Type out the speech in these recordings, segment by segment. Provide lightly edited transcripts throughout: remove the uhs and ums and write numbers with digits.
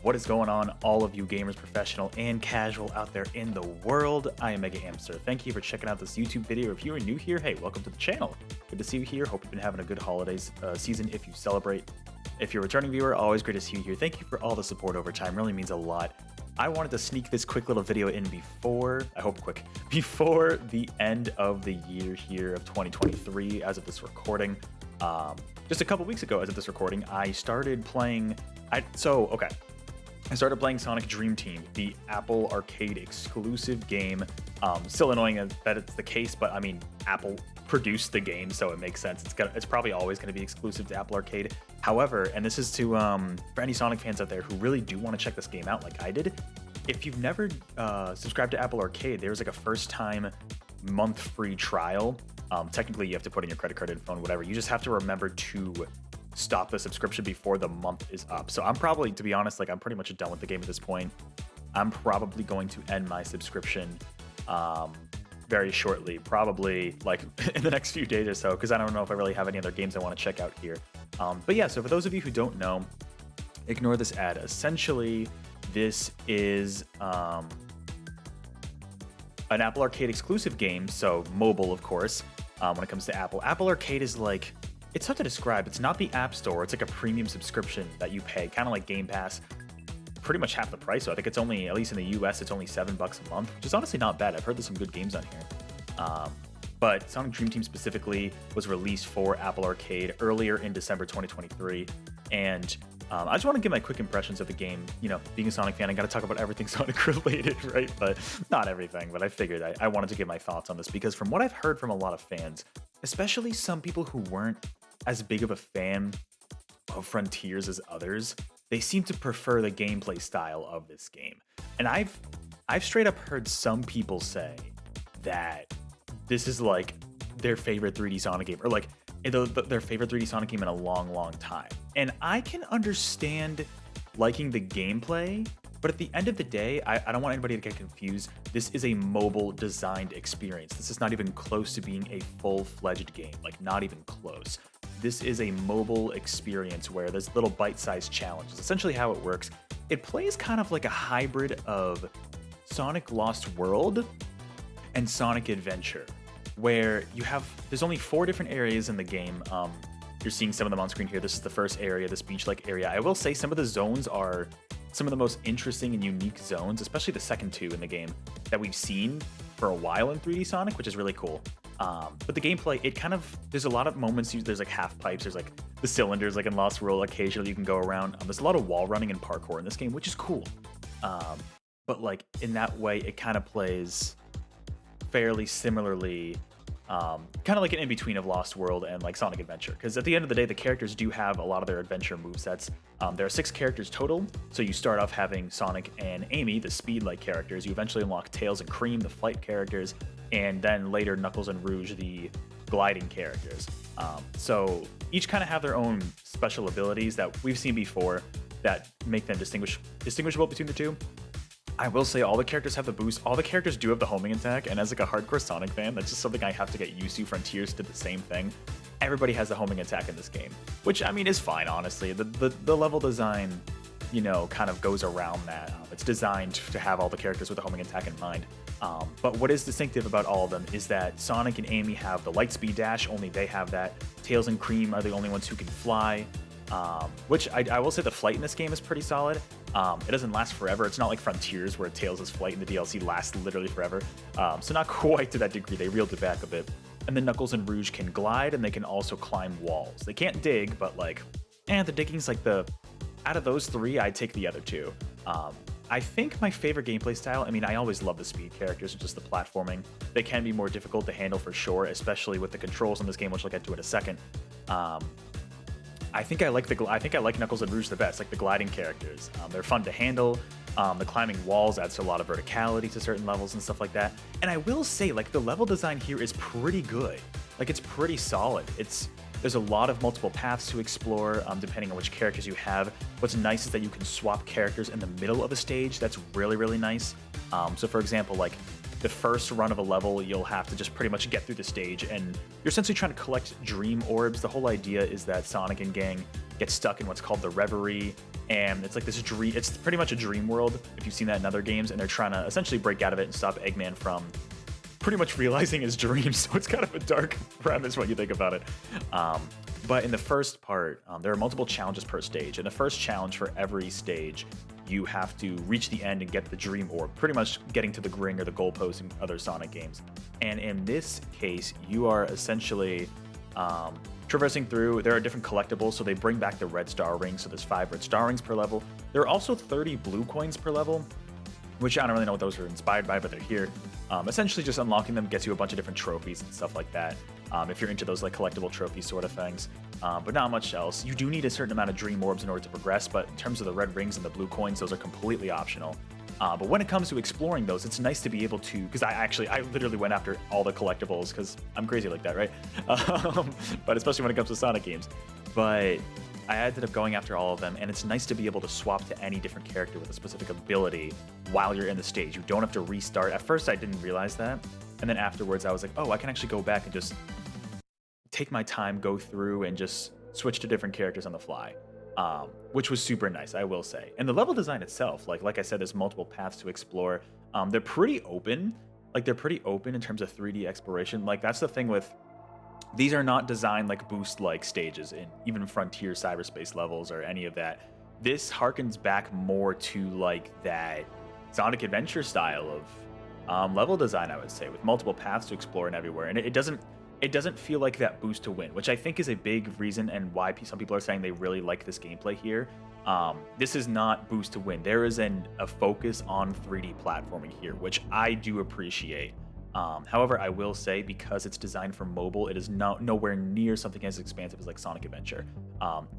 What is going on, all of you gamers, professional and casual out there in the world? I am MegaAmpster. Thank you for checking out this YouTube video. If you are new here, hey, welcome to the channel. Good to see you here. Hope you've been having a good holidays season if you celebrate. If you're a returning viewer, always great to see you here. Thank you for all the support over time. Really means a lot. I wanted to sneak this quick little video in before the end of the year here of 2023 as of this recording. Just a couple weeks ago as of this recording, I started playing I started playing Sonic Dream Team, the Apple Arcade exclusive game. Still annoying that it's the case, but I mean, Apple produced the game, so it makes sense. It's probably always going to be exclusive to Apple Arcade. However, and this is to for any Sonic fans out there who really do want to check this game out like I did, if you've never subscribed to Apple Arcade, there's like a first-time month free trial. Technically, you have to put in your credit card info and whatever. You just have to remember to stop the subscription before the month is up. So I'm probably, to be honest, like I'm pretty much done with the game at this point. I'm probably going to end my subscription very shortly, probably like in the next few days or so, because I don't know if I really have any other games I want to check out here. But yeah, so for those of you who don't know, ignore this ad. Essentially, this is an Apple Arcade exclusive game, so mobile, of course, when it comes to Apple. Apple Arcade is like, it's hard to describe. It's not the App Store. It's like a premium subscription that you pay, kind of like Game Pass, pretty much half the price. So I think it's only, at least in the US, it's only $7 a month, which is honestly not bad. I've heard there's some good games on here. But Sonic Dream Team specifically was released for Apple Arcade earlier in December 2023. And I just want to give my quick impressions of the game. You know, being a Sonic fan, I got to talk about everything Sonic related, right? But not everything. But I figured I wanted to give my thoughts on this because from what I've heard from a lot of fans, especially some people who weren't as big of a fan of Frontiers as others, they seem to prefer the gameplay style of this game. And I've straight up heard some people say that this is like their favorite 3D Sonic game, or like their favorite 3D Sonic game in a long, long time. And I can understand liking the gameplay, but at the end of the day, I don't want anybody to get confused. This is a mobile designed experience. This is not even close to being a full-fledged game, like not even close. This is a mobile experience where there's little bite-sized challenges. Essentially how it works, it plays kind of like a hybrid of Sonic Lost World and Sonic Adventure, where there's only 4 different areas in the game. You're seeing some of them on screen here. This is the first area, this beach-like area. I will say some of the zones are some of the most interesting and unique zones, especially the second 2 in the game, that we've seen for a while in 3D Sonic, which is really cool. But the gameplay, there's a lot of moments, there's like half pipes, there's like the cylinders like in Lost World, occasionally you can go around. There's a lot of wall running and parkour in this game, which is cool. But like in that way, it kind of plays fairly similarly, kind of like an in-between of Lost World and like Sonic Adventure. Because at the end of the day, the characters do have a lot of their adventure movesets. There are 6 characters total, so you start off having Sonic and Amy, the speed-like characters. You eventually unlock Tails and Cream, the flight characters, and then later Knuckles and Rouge, the gliding characters. So each kind of have their own special abilities that we've seen before that make them distinguishable between the two. I will say all the characters have the boost. All the characters do have the homing attack, and as like a hardcore Sonic fan, that's just something I have to get used to. Frontiers did the same thing. Everybody has the homing attack in this game, which I mean is fine, honestly. The level design, you know, kind of goes around that. It's designed to have all the characters with the homing attack in mind. But what is distinctive about all of them is that Sonic and Amy have the light speed dash, only they have that. Tails and Cream are the only ones who can fly, which I will say the flight in this game is pretty solid. It doesn't last forever. It's not like Frontiers where Tails' flight in the DLC lasts literally forever. So not quite to that degree. They reeled it back a bit. And then Knuckles and Rouge can glide, and they can also climb walls. They can't dig, but like, the digging's like out of those 3, I'd take the other 2. I think my favorite gameplay style, I mean, I always love the speed characters, just the platforming. They can be more difficult to handle for sure, especially with the controls in this game, which I'll get to in a second. I think I like Knuckles and Rouge the best, like the gliding characters. They're fun to handle. The climbing walls adds to a lot of verticality to certain levels and stuff like that. And I will say, like, the level design here is pretty good. Like, it's pretty solid. There's a lot of multiple paths to explore, depending on which characters you have. What's nice is that you can swap characters in the middle of a stage. That's really, really nice. So for example, like, the first run of a level, you'll have to just pretty much get through the stage, and you're essentially trying to collect dream orbs. The whole idea is that Sonic and gang get stuck in what's called the Reverie, and it's like this dream. It's pretty much a dream world if you've seen that in other games, and they're trying to essentially break out of it and stop Eggman from pretty much realizing his dreams. So it's kind of a dark premise when you think about it. But in the first part, there are multiple challenges per stage, and the first challenge for every stage, you have to reach the end and get the dream orb, pretty much getting to the ring or the goalpost in other Sonic games. And in this case, you are essentially traversing through. There are different collectibles, so they bring back the red star rings, so there's 5 red star rings per level. There are also 30 blue coins per level, which I don't really know what those are inspired by, but they're here. Essentially just unlocking them gets you a bunch of different trophies and stuff like that, if you're into those like collectible trophy sort of things, but not much else. You do need a certain amount of dream orbs in order to progress, but in terms of the red rings and the blue coins, those are completely optional. But when it comes to exploring those, it's nice to be able to, because I literally went after all the collectibles because I'm crazy like that, right? But especially when it comes to Sonic games. But I ended up going after all of them, and it's nice to be able to swap to any different character with a specific ability while you're in the stage. You don't have to restart. At first, I didn't realize that, and then afterwards, I was like, oh, I can actually go back and just take my time, go through, and just switch to different characters on the fly. Which was super nice, I will say. And the level design itself, like I said, there's multiple paths to explore. They're pretty open. Like, they're pretty open in terms of 3D exploration. Like, that's the thing with... These are not designed like boost-like stages in even Frontier cyberspace levels or any of that. This harkens back more to like that Sonic Adventure style of level design, I would say, with multiple paths to explore and everywhere. And it doesn't feel like that boost to win, which I think is a big reason and why some people are saying they really like this gameplay here. This is not boost to win. There is a focus on 3D platforming here, which I do appreciate. However, I will say, because it's designed for mobile, it is nowhere near something as expansive as like Sonic Adventure.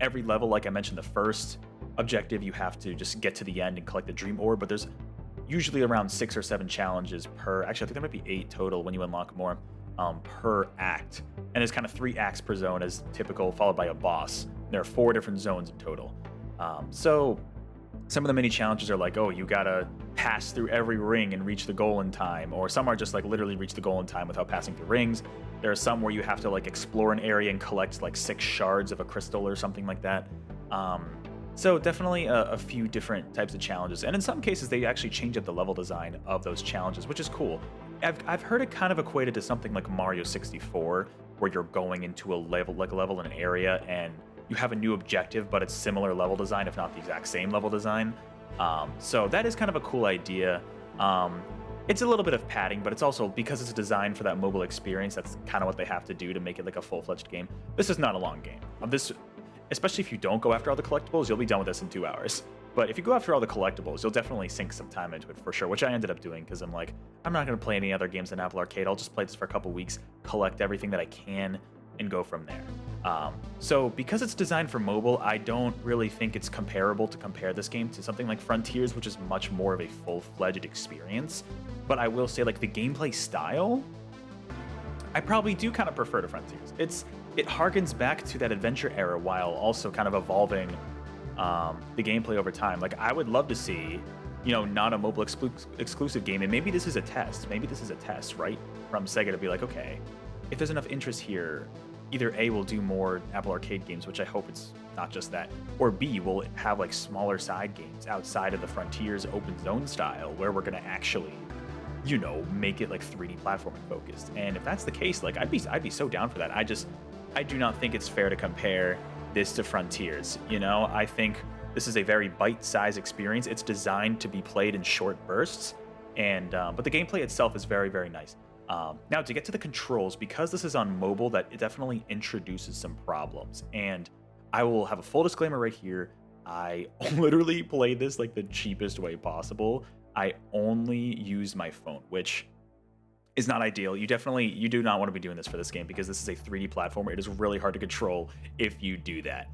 Every level, like I mentioned, the first objective, you have to just get to the end and collect the Dream Orb, but there's usually around 6 or 7 challenges per, actually I think there might be 8 total when you unlock more, per act. And there's kind of 3 acts per zone as typical, followed by a boss. There are 4 different zones in total. So some of the mini challenges are like, oh, you gotta pass through every ring and reach the goal in time, or some are just like literally reach the goal in time without passing through rings. There are some where you have to like explore an area and collect like 6 shards of a crystal or something like that. So definitely a few different types of challenges, and in some cases they actually change up the level design of those challenges, which is cool. I've heard it kind of equated to something like Mario 64, where you're going into a level in an area and you have a new objective, but it's similar level design, if not the exact same level design. So that is kind of a cool idea. It's a little bit of padding, but it's also, because it's designed for that mobile experience, that's kind of what they have to do to make it like a full-fledged game. This is not a long game. Especially if you don't go after all the collectibles, you'll be done with this in 2 hours. But if you go after all the collectibles, you'll definitely sink some time into it for sure, which I ended up doing because I'm like, I'm not going to play any other games in Apple Arcade. I'll just play this for a couple weeks, collect everything that I can, and go from there. So because it's designed for mobile, I don't really think it's comparable to compare this game to something like Frontiers, which is much more of a full-fledged experience. But I will say, like, the gameplay style, I probably do kind of prefer to Frontiers. It harkens back to that adventure era while also kind of evolving the gameplay over time. Like, I would love to see, not a mobile exclusive game, and maybe this is a test. Maybe this is a test, right, from Sega to be like, okay, if there's enough interest here, either A, we'll do more Apple Arcade games, which I hope it's not just that, or B, we'll have like smaller side games outside of the Frontiers open zone style where we're gonna actually, make it like 3D platforming focused. And if that's the case, like I'd be so down for that. I do not think it's fair to compare this to Frontiers. I think this is a very bite-sized experience. It's designed to be played in short bursts, and but the gameplay itself is very, very nice. Now, to get to the controls, because this is on mobile, that it definitely introduces some problems. And I will have a full disclaimer right here. I literally play this like the cheapest way possible. I only use my phone, which is not ideal. You do not want to be doing this for this game, because this is a 3D platformer. It is really hard to control if you do that.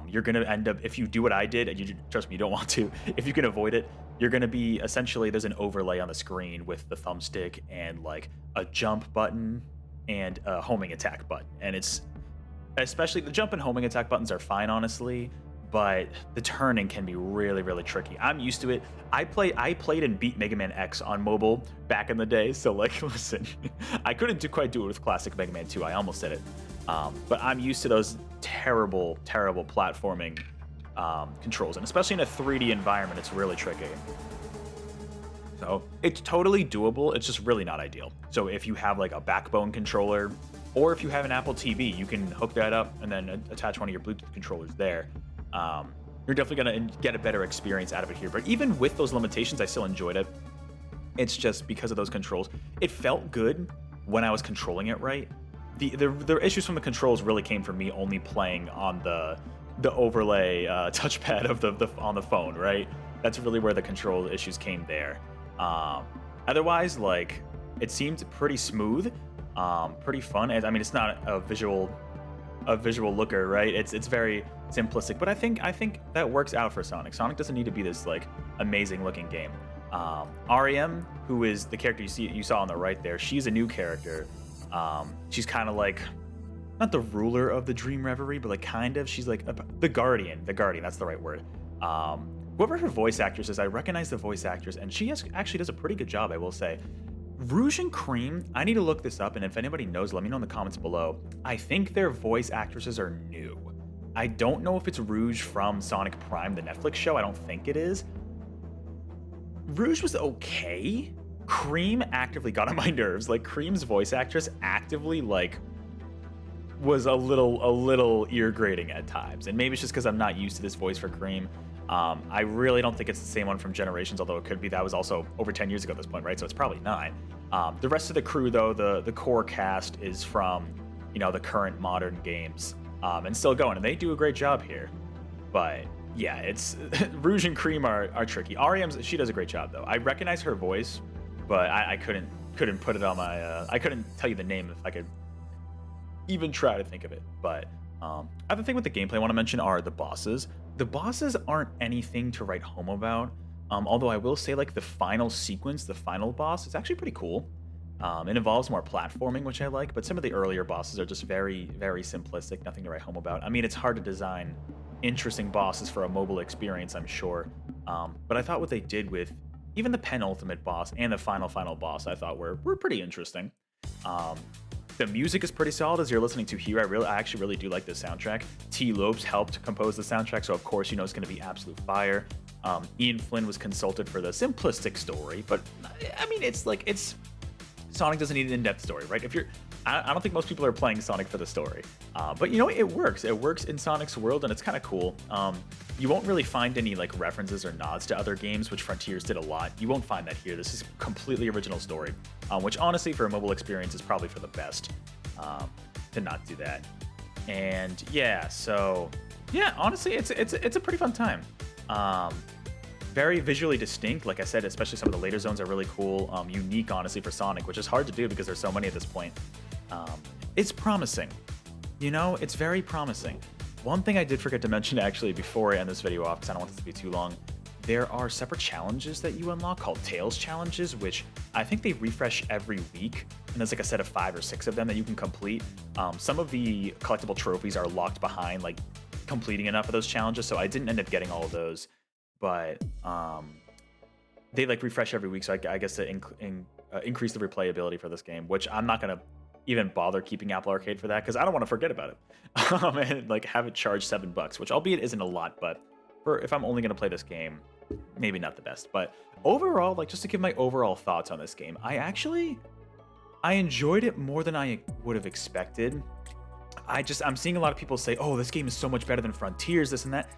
You're going to end up, if you do what I did, and trust me, you don't want to, if you can avoid it, you're going to be, essentially, there's an overlay on the screen with the thumbstick and like a jump button and a homing attack button. And it's, especially the jump and homing attack buttons are fine, honestly, but the turning can be really, really tricky. I'm used to it. I played and beat Mega Man X on mobile back in the day, so like, listen, I couldn't quite do it with classic Mega Man 2. I almost did it. But I'm used to those terrible, terrible platforming controls, and especially in a 3D environment, it's really tricky. So it's totally doable. It's just really not ideal. So if you have like a backbone controller, or if you have an Apple TV, you can hook that up and then attach one of your Bluetooth controllers there. You're definitely going to get a better experience out of it here. But even with those limitations, I still enjoyed it. It's just because of those controls. It felt good when I was controlling it right. The issues from the controls really came from me only playing on the overlay touchpad of the on the phone, right? That's really where the control issues came there. Otherwise, like, it seemed pretty smooth, pretty fun. And I mean, it's not a visual looker, right? It's very simplistic, but I think that works out for Sonic. Sonic doesn't need to be this like amazing looking game. REM, who is the character you saw on the right there, she's a new character. She's kind of like not the ruler of the Dream Reverie, but like kind of. She's like the Guardian. The Guardian, that's the right word. Whoever her voice actress is, I recognize the voice actress, and she actually does a pretty good job, I will say. Rouge and Cream, I need to look this up, and if anybody knows, let me know in the comments below. I think their voice actresses are new. I don't know if it's Rouge from Sonic Prime, the Netflix show. I don't think it is. Rouge was okay. Cream actively got on my nerves. Like, Cream's voice actress actively, like, was a little ear grating at times. And maybe it's just because I'm not used to this voice for Cream. I really don't think it's the same one from Generations, although it could be. That was also over 10 years ago at this point, right? So it's probably not. The rest of the crew, though, the core cast is from, you know, the current modern games, and still going, and they do a great job here. But yeah, it's Rouge and Cream are tricky. REM's, she does a great job though. I recognize her voice, but I couldn't put it on my I couldn't tell you the name if I could even try to think of it. But other thing with the gameplay I want to mention are the bosses. The bosses aren't anything to write home about. Although I will say, like, the final sequence, the final boss, is actually pretty cool. It involves more platforming, which I like, but some of the earlier bosses are just very, very simplistic, nothing to write home about. I mean, it's hard to design interesting bosses for a mobile experience, I'm sure. But I thought what they did with even the penultimate boss and the final boss, I thought were pretty interesting. The music is pretty solid, as you're listening to here. I actually really do like this soundtrack. T. Lopes helped compose the soundtrack, so of course you know it's going to be absolute fire. Ian Flynn was consulted for the simplistic story, but I mean, it's Sonic doesn't need an in-depth story, right? I don't think most people are playing Sonic for the story, but you know, it works. It works in Sonic's world, and it's kind of cool. You won't really find any like references or nods to other games, which Frontiers did a lot. You won't find that here. This is completely original story, which honestly, for a mobile experience, is probably for the best to not do that. And yeah, so yeah, honestly, it's a pretty fun time. Very visually distinct, like I said, especially some of the later zones are really cool. Unique, honestly, for Sonic, which is hard to do because there's so many at this point. It's promising. You know, it's very promising. One thing I did forget to mention, actually, before I end this video off, because I don't want this to be too long, there are separate challenges that you unlock called Tails challenges, which I think they refresh every week. And there's like a set of 5 or 6 of them that you can complete. Some of the collectible trophies are locked behind, like, completing enough of those challenges, so I didn't end up getting all of those. But they like refresh every week, so I guess to increase the replayability for this game, which I'm not gonna even bother keeping Apple Arcade for that because I don't want to forget about it and like have it charge $7, which albeit isn't a lot, but for if I'm only gonna play this game, maybe not the best. But overall, like, just to give my overall thoughts on this game, I enjoyed it more than I would have expected. I'm seeing a lot of people say, oh, this game is so much better than Frontiers, this and that.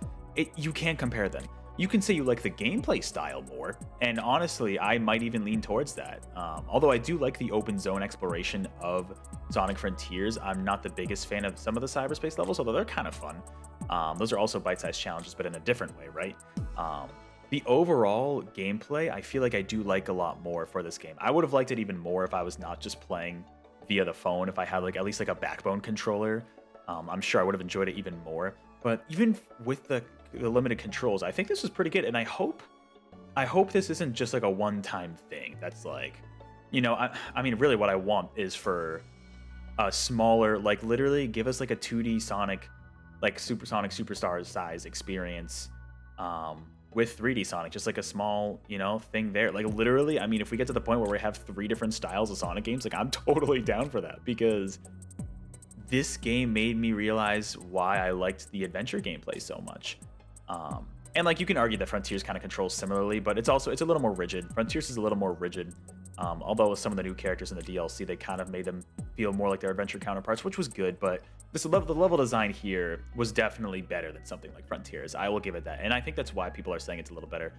You can't compare them. You can say you like the gameplay style more, and honestly, I might even lean towards that. Although I do like the open zone exploration of Sonic Frontiers, I'm not the biggest fan of some of the cyberspace levels, although they're kind of fun. Those are also bite-sized challenges, but in a different way, right? The overall gameplay, I feel like I do like a lot more for this game. I would have liked it even more if I was not just playing via the phone, if I had like at least like a backbone controller. I'm sure I would have enjoyed it even more. But even with the limited controls, I think this is pretty good, and I hope this isn't just like a one-time thing. That's like, you know, I mean, really what I want is for a smaller, like, literally give us like a 2D Sonic, like Super Sonic Superstars size experience with 3D Sonic, just like a small, you know, thing there. Like, literally, I mean, if we get to the point where we have 3 different styles of Sonic games, like, I'm totally down for that, because this game made me realize why I liked the adventure gameplay so much. And like you can argue that Frontiers kind of controls similarly, but it's a little more rigid. Frontiers is a little more rigid. Although with some of the new characters in the DLC, they kind of made them feel more like their adventure counterparts, which was good. But the level design here was definitely better than something like Frontiers. I will give it that, and I think that's why people are saying it's a little better,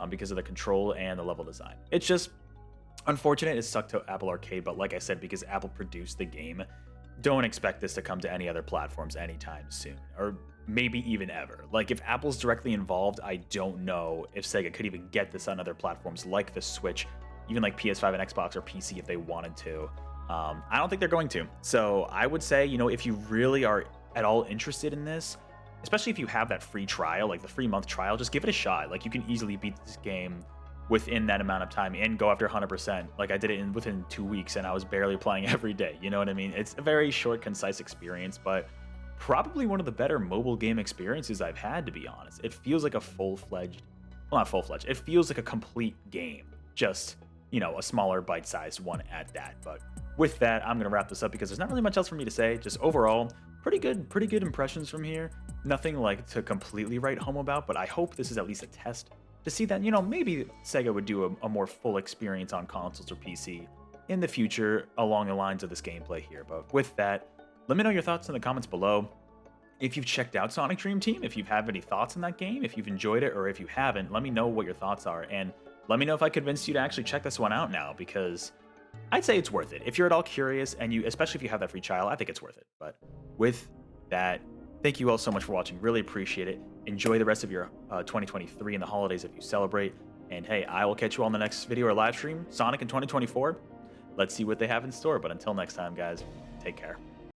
because of the control and the level design. It's just unfortunate it stuck to Apple Arcade, but like I said, because Apple produced the game, don't expect this to come to any other platforms anytime soon, or maybe even ever. Like, if Apple's directly involved, I don't know if Sega could even get this on other platforms like the Switch, even like PS5 and Xbox or PC if they wanted to. I don't think they're going to. So I would say, if you really are at all interested in this, especially if you have that free trial, like the free month trial, just give it a shot. Like, you can easily beat this game within that amount of time and go after 100%. Like, I did it within 2 weeks and I was barely playing every day. You know what I mean? It's a very short, concise experience, but probably one of the better mobile game experiences I've had, to be honest. It feels like a full-fledged, well, not full-fledged, it feels like a complete game. Just, a smaller bite-sized one at that. But with that, I'm going to wrap this up because there's not really much else for me to say. Just overall, pretty good impressions from here. Nothing like to completely write home about, but I hope this is at least a test to see that, maybe Sega would do a more full experience on consoles or PC in the future along the lines of this gameplay here. But with that, let me know your thoughts in the comments below. If you've checked out Sonic Dream Team, if you have any thoughts on that game, if you've enjoyed it, or if you haven't, let me know what your thoughts are. And let me know if I convinced you to actually check this one out now, because I'd say it's worth it. If you're at all curious, and especially if you have that free trial, I think it's worth it. But with that, thank you all so much for watching. Really appreciate it. Enjoy the rest of your 2023 and the holidays if you celebrate. And hey, I will catch you on the next video or live stream, Sonic in 2024. Let's see what they have in store. But until next time, guys, take care.